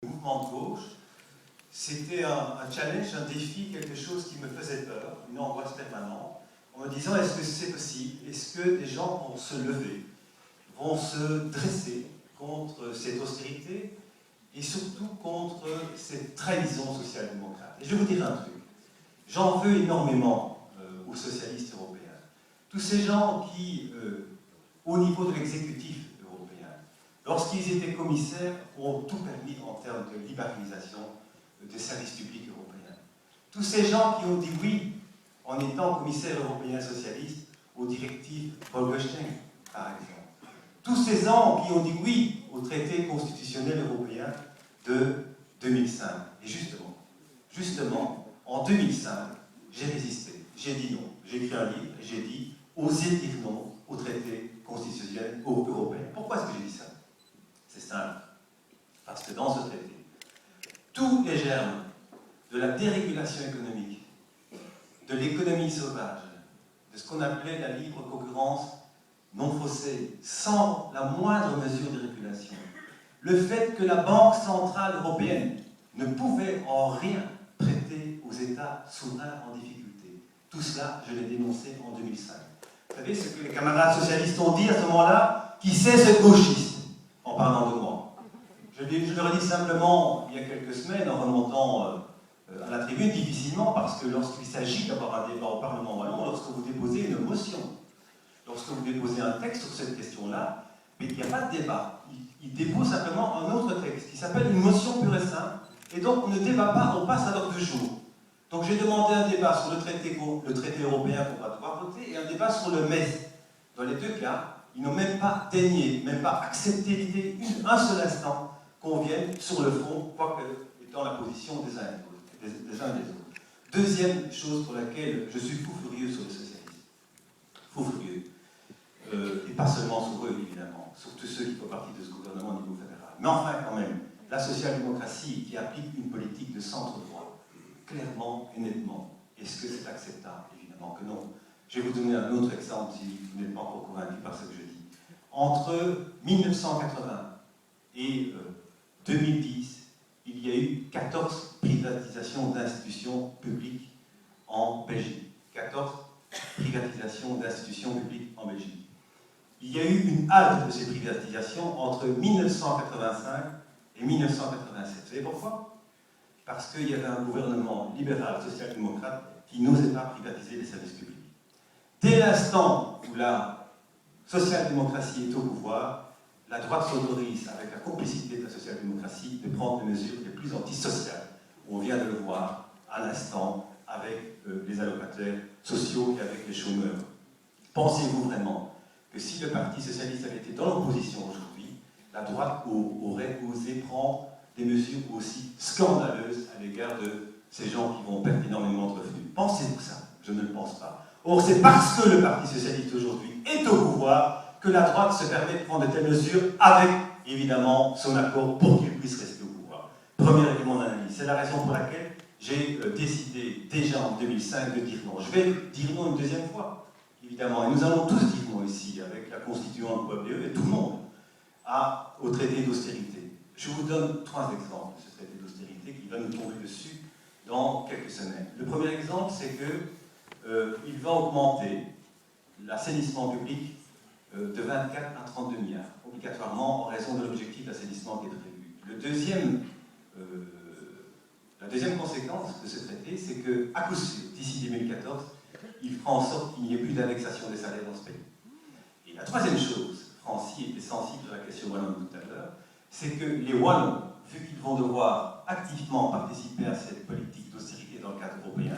Le mouvement de gauche, c'était un challenge, un défi, quelque chose qui me faisait peur, une angoisse permanente, en me disant est-ce que c'est possible? Est-ce que des gens vont se lever, vont se dresser contre cette austérité et surtout contre cette trahison social-démocrate? Et je vais vous dire un truc, j'en veux énormément aux socialistes européens. Tous ces gens qui, au niveau de l'exécutif européen, lorsqu'ils étaient commissaires, ont tout permis en termes de libéralisation des services publics européens. Tous ces gens qui ont dit oui, en étant commissaire européen socialiste, aux directives Bolkestein, par exemple. Tous ces gens qui ont dit oui au traité constitutionnel européen de 2005. Et justement, en 2005, j'ai résisté, j'ai dit non. J'ai écrit un livre et j'ai dit « Osez dire non au traité constitutionnel européen ». Pourquoi est-ce que j'ai dit ça? C'est simple. Parce que dans ce traité, tous les germes de la dérégulation économique, de l'économie sauvage, de ce qu'on appelait la libre concurrence non faussée, sans la moindre mesure de régulation, le fait que la Banque centrale européenne ne pouvait en rien prêter aux États souverains en difficulté, tout cela, je l'ai dénoncé en 2005. Vous savez ce que les camarades socialistes ont dit à ce moment-là? Qui c'est ce gauchiste, en parlant de moi? Je leur ai dit simplement, il y a quelques semaines, en remontant à la tribune, difficilement, parce que lorsqu'il s'agit d'avoir un débat au Parlement wallon, lorsque vous déposez une motion, lorsque vous déposez un texte sur cette question-là, mais il n'y a pas de débat. Il dépose simplement un autre texte, qui s'appelle une motion pure et simple, et donc on ne débat pas, on passe à l'ordre du jour. Donc j'ai demandé un débat sur le traité européen qu'on va devoir voter, et un débat sur le MES. Dans les deux cas, ils n'ont même pas daigné, même pas accepté l'idée, un seul instant, qu'on vienne sur le fond, quoique étant la position des uns et des autres. Deuxième chose pour laquelle je suis fou furieux sur les socialistes. Fou furieux. Et pas seulement sur eux, évidemment, sur tous ceux qui font partie de ce gouvernement au niveau fédéral. Mais enfin, quand même, la social-démocratie qui applique une politique de centre-droit, clairement et nettement, est-ce que c'est acceptable? Évidemment que non. Je vais vous donner un autre exemple si vous n'êtes pas encore convaincu par ce que je dis. Entre 1980 et 2010, il y a eu 14 privatisations d'institutions publiques en Belgique. 14 privatisations d'institutions publiques en Belgique. Il y a eu une halte de ces privatisations entre 1985 et 1987. Vous savez pourquoi? Parce qu'il y avait un gouvernement libéral, social-démocrate, qui n'osait pas privatiser les services publics. Dès l'instant où la social-démocratie est au pouvoir, la droite s'autorise, avec la complicité de la social-démocratie, de prendre des mesures les plus antisociales. On vient de le voir à l'instant avec les allocataires sociaux et avec les chômeurs. Pensez-vous vraiment que si le Parti socialiste avait été dans l'opposition aujourd'hui, la droite aurait osé prendre des mesures aussi scandaleuses à l'égard de ces gens qui vont perdre énormément de revenus? Pensez-vous ça? Je ne le pense pas. Or, c'est parce que le Parti socialiste aujourd'hui est au pouvoir que la droite se permet de prendre de telles mesures avec, évidemment, son accord pour qu'il puisse rester au pouvoir. Premier élément d'analyse. C'est la raison pour laquelle j'ai décidé déjà en 2005 de dire non. Je vais dire non une deuxième fois, évidemment. Et nous allons tous dire non ici, avec la constituante POBE et tout le monde, au traité d'austérité. Je vous donne 3 exemples de ce traité d'austérité qui va nous tomber dessus dans quelques semaines. Le premier exemple, c'est qu'il va augmenter l'assainissement public de 24 à 32 milliards, obligatoirement en raison de l'objectif d'assainissement qui est prévu. La deuxième conséquence de ce traité, c'est qu'à coup sûr, d'ici 2014, il fera en sorte qu'il n'y ait plus d'indexation des salaires dans ce pays. Et la troisième chose, Francis était sensible à la question wallonne tout à l'heure, c'est que les Wallons, vu qu'ils vont devoir activement participer à cette politique d'austérité dans le cadre européen,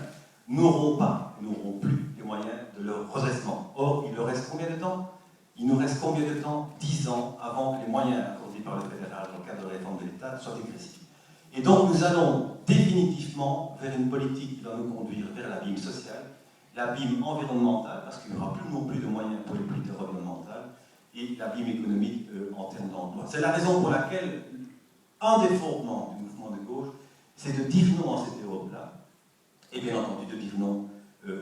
n'auront plus les moyens de leur redressement. Or, il leur reste combien de temps? Il nous reste combien de temps? 10 ans avant que les moyens accordés par le fédéral dans le cadre de la réforme de l'État soient dégressifs. Et donc nous allons définitivement vers une politique qui va nous conduire vers l'abîme social, l'abîme environnemental, parce qu'il n'y aura plus non plus de moyens pour les politiques environnementales, et l'abîme économique en termes d'emploi. C'est la raison pour laquelle un des fondements du mouvement de gauche, c'est de dire non à cette Europe-là, et bien entendu de dire non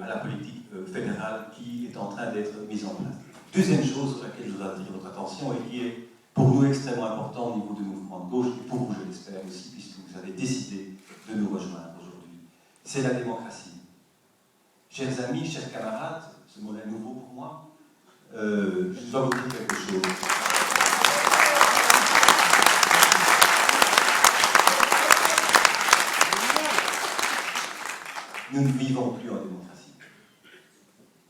à la politique fédérale qui est en train d'être mise en place. Deuxième chose sur laquelle je voudrais attirer votre attention et qui est pour nous extrêmement important au niveau du mouvement de gauche, et pour vous je l'espère aussi, vous avez décidé de nous rejoindre aujourd'hui. C'est la démocratie. Chers amis, chers camarades, ce mot est nouveau pour moi, je dois vous dire quelque chose. Nous ne vivons plus en démocratie.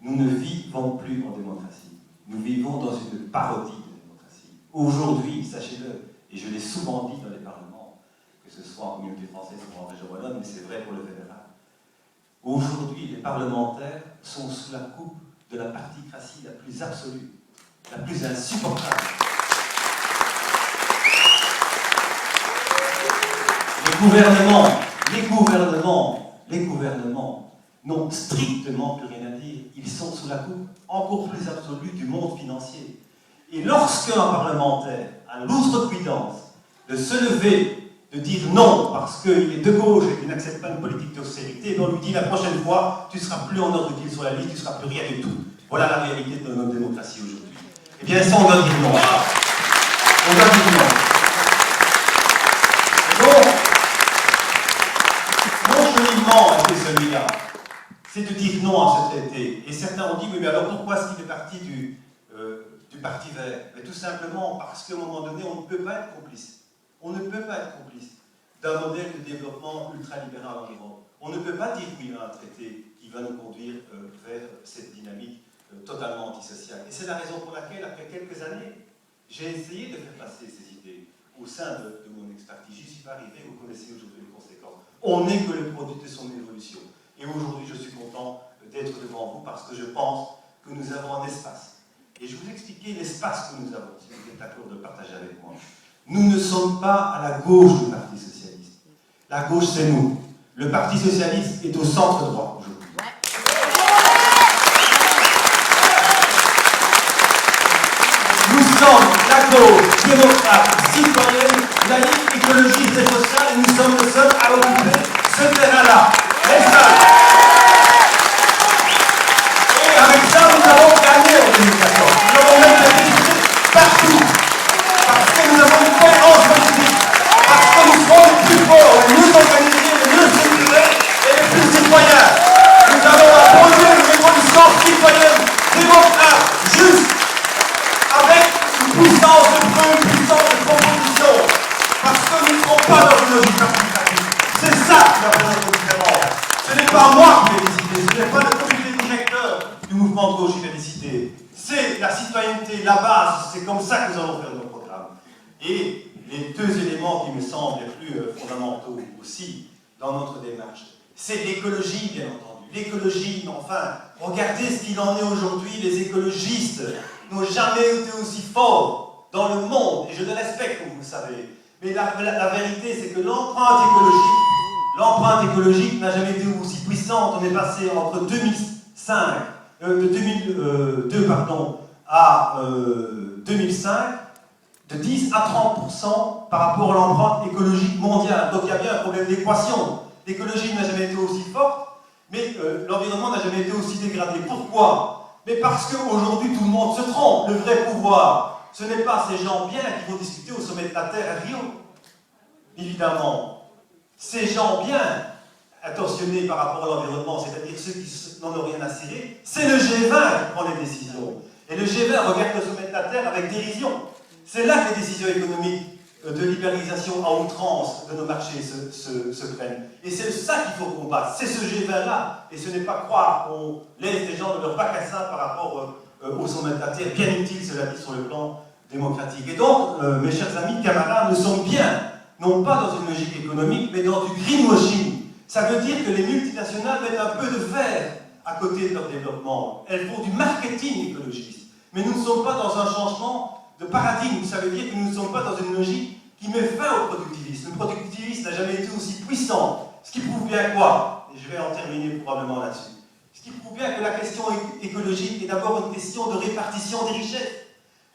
Nous ne vivons plus en démocratie. Nous vivons dans une parodie de démocratie. Aujourd'hui, sachez-le, et je l'ai souvent dit dans les parlements, que ce soit en communauté française ou en région wallonne, mais c'est vrai pour le fédéral. Aujourd'hui, les parlementaires sont sous la coupe de la particratie la plus absolue, la plus insupportable. Les gouvernements n'ont strictement plus rien à dire. Ils sont sous la coupe encore plus absolue du monde financier. Et lorsqu'un parlementaire a l'outrecuidance de se lever, de dire non parce qu'il est de gauche et qu'il n'accepte pas une politique d'austérité, on lui dit la prochaine fois, tu ne seras plus en ordre utile sur la liste, tu ne seras plus rien du tout. Voilà la réalité de notre démocratie aujourd'hui. Eh bien, ça, on doit dire non. On doit dire non. Donc, mon cheminement était celui-là. C'est de dire non à ce traité. Et certains ont dit, oui, mais alors pourquoi est-ce qu'il fait partie du Parti vert? Mais tout simplement parce qu'à un moment donné, on ne peut pas être complice. On ne peut pas être complice d'un modèle de développement ultralibéral en Europe. On ne peut pas dire oui à un traité qui va nous conduire vers cette dynamique totalement antisociale. Et c'est la raison pour laquelle, après quelques années, j'ai essayé de faire passer ces idées au sein de mon expertise. J'y suis pas arrivé, vous connaissez aujourd'hui les conséquences. On n'est que le produit de son évolution. Et aujourd'hui, je suis content d'être devant vous parce que je pense que nous avons un espace. Et je vais vous expliquer l'espace que nous avons, si vous êtes d'accord de le partager avec moi. Nous ne sommes pas à la gauche du Parti socialiste. La gauche, c'est nous. Le Parti socialiste est au centre droit aujourd'hui. Nous sommes la gauche démocrate, citoyenne, laïque, écologiste et sociale, et nous sommes les seuls à occuper ce terrain-là. Les seuls. Et avec ça, nous avons gagné en 2014. Nous avons même des résultats partout. Parce que nous avons une cohérence politique. Parce que nous sommes les plus forts, les mieux organisés, les mieux structurés et les plus citoyens. Nous avons imposé une révolution citoyenne, démocrate, juste, avec une puissance de feu, une puissance de proposition. Parce que nous ne sommes pas dans une logique participative. C'est ça qui va faire notre différence. Ce n'est pas moi qui vais décider, ce n'est pas le comité directeur du mouvement de gauche qui va décider. C'est la citoyenneté, la base, c'est comme ça que nous allons faire nos programmes. Et les deux éléments qui me semblent les plus fondamentaux aussi dans notre démarche, c'est l'écologie, bien entendu. L'écologie, enfin, regardez ce qu'il en est aujourd'hui, les écologistes n'ont jamais été aussi forts dans le monde, et je les respecte, comme vous le savez. Mais la vérité, c'est que l'empreinte écologique n'a jamais été aussi puissante. On est passé entre 2002 à 2005, de 10 à 30% par rapport à l'empreinte écologique mondiale. Donc il y a bien un problème d'équation. L'écologie n'a jamais été aussi forte, mais l'environnement n'a jamais été aussi dégradé. Pourquoi? Mais parce qu'aujourd'hui tout le monde se trompe. Le vrai pouvoir, ce n'est pas ces gens bien qui vont discuter au sommet de la Terre à Rio. Évidemment. Ces gens bien attentionnés par rapport à l'environnement, c'est-à-dire ceux qui n'en ont rien à cirer, c'est le G20 qui prend les décisions. Et le G20 regarde le sommet de la Terre avec dérision. C'est là que les décisions économiques de libéralisation à outrance de nos marchés se prennent. Et c'est ça qu'il faut combattre. C'est ce G20-là. Et ce n'est pas croire qu'on laisse les gens de leur bac à sable par rapport au sommet de la Terre, bien utile, cela dit, sur le plan démocratique. Et donc, mes chers amis, camarades, nous sommes bien, non pas dans une logique économique, mais dans du greenwashing. Ça veut dire que les multinationales mettent un peu de verre à côté de leur développement. Elles font du marketing écologiste. Mais nous ne sommes pas dans un changement de paradigme. Ça veut dire que nous ne sommes pas dans une logique qui met fin au productivisme. Le productivisme n'a jamais été aussi puissant. Ce qui prouve bien quoi? Et je vais en terminer probablement là-dessus. Ce qui prouve bien que la question écologique est d'abord une question de répartition des richesses.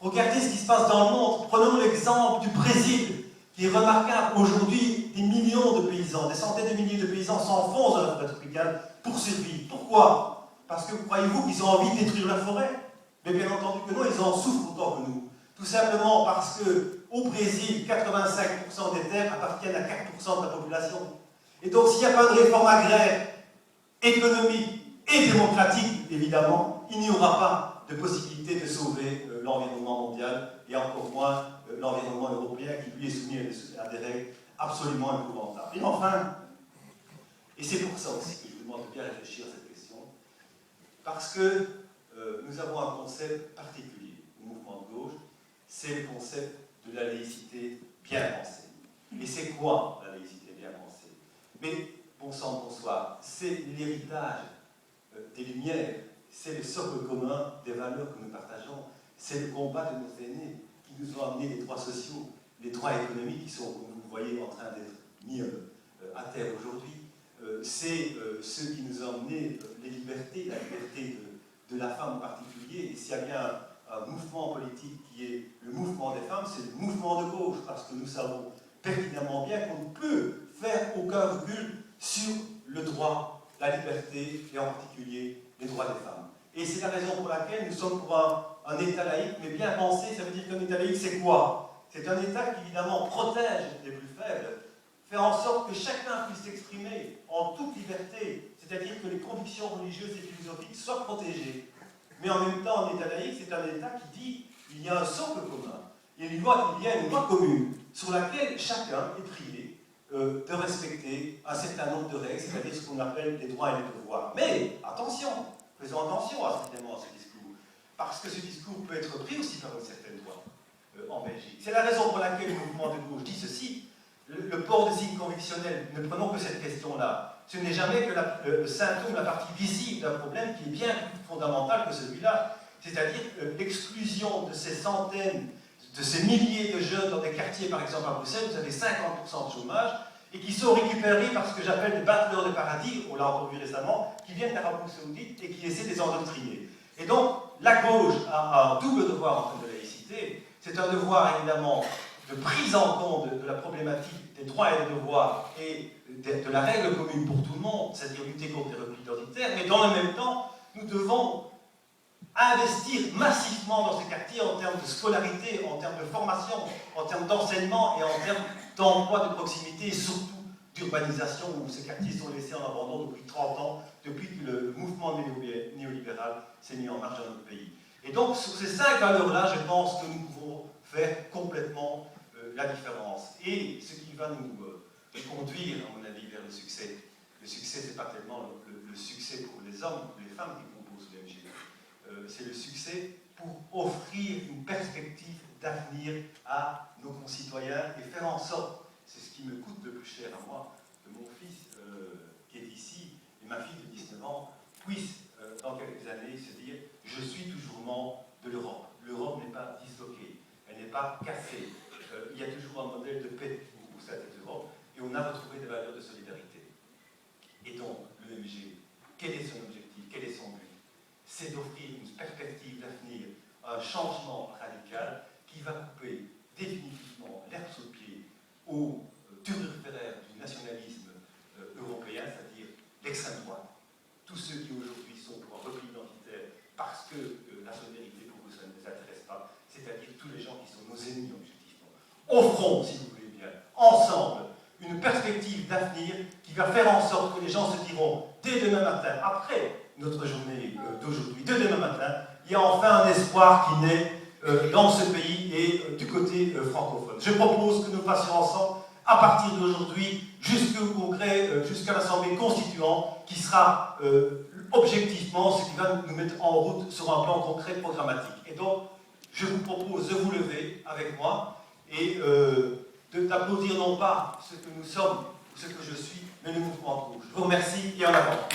Regardez ce qui se passe dans le monde. Prenons l'exemple du Brésil, qui est remarquable. Aujourd'hui, des millions de paysans, des centaines de milliers de paysans s'enfoncent dans la forêt tropicale pour survivre. Pourquoi? Parce que croyez-vous qu'ils ont envie de détruire la forêt? Mais bien entendu que non, ils en souffrent autant que nous. Tout simplement parce que au Brésil, 85% des terres appartiennent à 4% de la population. Et donc, s'il n'y a pas de réforme agraire, économique et démocratique, évidemment, il n'y aura pas de possibilité de sauver l'environnement mondial, et encore moins l'environnement européen qui, lui, est soumis à des règles absolument épouvantables. Et enfin, et c'est pour ça aussi que je vous demande de bien réfléchir à cette question, parce que nous avons un concept particulier au mouvement de gauche, c'est le concept de la laïcité bien pensée. Et c'est quoi la laïcité bien pensée? Mais, bon sang, bonsoir, c'est l'héritage des Lumières, c'est le socle commun des valeurs que nous partageons, c'est le combat de nos aînés qui nous ont amené les droits sociaux, les droits économiques qui sont, comme vous le voyez, en train d'être mis à terre aujourd'hui. C'est ceux qui nous ont amené les libertés, la liberté de la femme en particulier. Et s'il y a bien un mouvement politique qui est le mouvement des femmes, c'est le mouvement de gauche, parce que nous savons pertinemment bien qu'on ne peut faire aucun recul sur le droit, la liberté, et en particulier les droits des femmes. Et c'est la raison pour laquelle nous sommes pour un État laïque, mais bien pensé. Ça veut dire qu'un État laïque, c'est quoi? C'est un État qui, évidemment, protège les plus faibles, fait en sorte que chacun puisse s'exprimer en toute liberté, c'est-à-dire que les convictions religieuses et philosophiques soient protégées. Mais en même temps, un État laïque, c'est un État qui dit qu'il y a un socle commun, il y a une loi commune sur laquelle chacun est prié de respecter un certain nombre de règles, c'est-à-dire ce qu'on appelle les droits et les devoirs. Mais, attention, faisons attention à ce discours, parce que ce discours peut être pris aussi par une certaine loi en Belgique. C'est la raison pour laquelle le mouvement de gauche dit ceci. Le port de signes convictionnels, ne prenons que cette question-là. Ce n'est jamais que le symptôme, la partie visible d'un problème qui est bien plus fondamental que celui-là. C'est-à-dire l'exclusion de ces centaines, de ces milliers de jeunes dans des quartiers, par exemple à Bruxelles, vous avez 50% de chômage, et qui sont récupérés par ce que j'appelle des battleurs de paradis, on l'a entendu récemment, qui viennent d'Arabie Saoudite et qui essaient de les endoctriner. Et donc, la gauche a un double devoir en termes de laïcité. C'est un devoir, évidemment, de prise en compte de la problématique des droits et des devoirs et de la règle commune pour tout le monde, c'est-à-dire lutter contre les replis identitaires, mais dans le même temps, nous devons investir massivement dans ces quartiers en termes de scolarité, en termes de formation, en termes d'enseignement et en termes d'emploi de proximité et surtout d'urbanisation où ces quartiers sont laissés en abandon depuis 30 ans, depuis que le mouvement néolibéral s'est mis en marche dans notre pays. Et donc, sur ces 5 valeurs-là, je pense que nous pouvons faire complètement la différence. Et ce qui va nous conduire, à mon avis, vers le succès. Le succès, ce n'est pas tellement le succès pour les hommes ou les femmes qui composent l'UMG. C'est le succès pour offrir une perspective d'avenir à nos concitoyens et faire en sorte, c'est ce qui me coûte le plus cher à moi, que mon fils qui est ici et ma fille de 19 ans puissent, dans quelques années, se dire « je suis toujours membre de l'Europe ». L'Europe n'est pas disloquée, elle n'est pas cassée. Il y a toujours un modèle de paix au sein de cette Europe et on a retrouvé des valeurs de solidarité. Et donc, l'EMG, quel est son objectif, quel est son but? C'est d'offrir une perspective d'avenir, un changement radical qui va couper définitivement l'herbe sous le pied aux turlupéraires du nationalisme européen, c'est-à-dire l'extrême droite. Tous ceux qui aujourd'hui sont pour un repli identitaire parce que la solidarité pour eux, ça ne les intéresse pas, c'est-à-dire tous les gens qui sont nos ennemis objectivement. Offrons, si vous voulez bien, ensemble, une perspective d'avenir qui va faire en sorte que les gens se diront, dès demain matin, après notre journée d'aujourd'hui, dès demain matin, il y a enfin un espoir qui naît dans ce pays et du côté francophone. Je propose que nous passions ensemble, à partir d'aujourd'hui, jusqu'au congrès, jusqu'à l'Assemblée constituante, qui sera objectivement ce qui va nous mettre en route sur un plan concret programmatique. Et donc, je vous propose de vous lever avec moi et d'applaudir non pas ce que nous sommes ou ce que je suis, mais le mouvement de gauche. Je vous remercie et en avant.